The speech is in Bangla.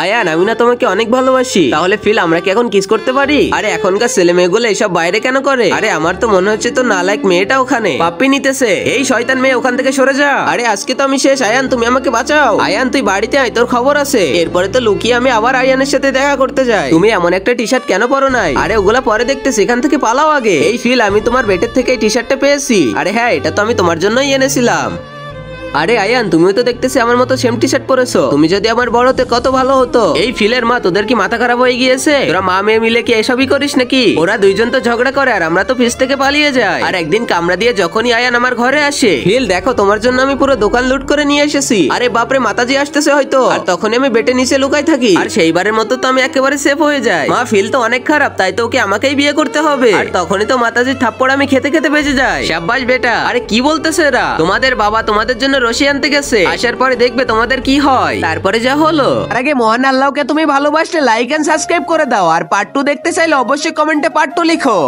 আয়ান আমি না তোমাকে অনেক ভালোবাসি। তাহলে ফিল আমরা কি এখন কিস করতে পারি? আরে এখনকার ছেলে মেয়েগুলো এসব বাইরে কেন করে? আরে আমার তো মনে হচ্ছে তো নালায়ক মেয়েটা ওখানে পাপ্পি নিতেছে। এই শয়তান মেয়ে ওখান থেকে সরে যা। আরে আজকে তো আমি শেষ। আয়ান তুমি আমাকে বাঁচাও। আয়ান তুই বাড়িতে আয়, তোর খবর আছে। এরপরে তো লুকিয়ে আমি আবার আয়ানের সাথে দেখা করতে যাই। তুমি এমন একটা টি শার্ট কেন পরো নাই? আরে ওগুলা পরে দেখতেছি, এখান থেকে পালাও আগে। এই ফিল আমি তোমার বেটের থেকে এই টি শার্টটা পেয়েছি। আরে হ্যাঁ এটা তো আমি তোমার জন্যই এনেছিলাম। আরে আয়ান তুমিও তো দেখতেছি আমার মতো সেম টি শার্ট পরেছো। তুমি যদি আমার বড় হতে কত ভালো হতো। এই ফিলের মা তোদের কি মাথা খারাপ হয়ে গিয়েছে? তোরা মা মেয়ে মিলে কি এসবই করিস নাকি? ওরা দুইজন তো ঝগড়া করে আর আমরা তো ফিস থেকে পালিয়ে যাই। আর একদিন কামড়া দিয়ে যখনই আয়ান আমার ঘরে আসে, ফিল দেখো তোমার জন্য আমি পুরো দোকান লুট করে নিয়ে এসেছি। আরে বাপরে মাতাজি আসতেছে হয়তো। আর তখনই আমি বেটে নিচে লুকাই থাকি। আর সেইবারের মতো তো আমি একেবারে সেফ হয়ে যাই। মা ফিল তো অনেক খারাপ, তাই তো ওকে আমাকেই বিয়ে করতে হবে। আর তখনই তো মাতাজির থাপ্পড় আমি খেতে খেতে বেঁচে যাই। শাবাশ বেটা। আরে কি বলতেছে এরা? তোমাদের বাবা তোমাদের জন্য রশি আনতে গেছে, আসার পরে দেখবে তোমাদের কি হয়। তারপরে যা হলো। আর আগে মহান আল্লাহকে তুমি ভালোবাসলে লাইক এন্ড সাবস্ক্রাইব করে দাও। আর পার্ট 2 দেখতে চাইলে অবশ্যই কমেন্টে পার্ট 2 লিখো।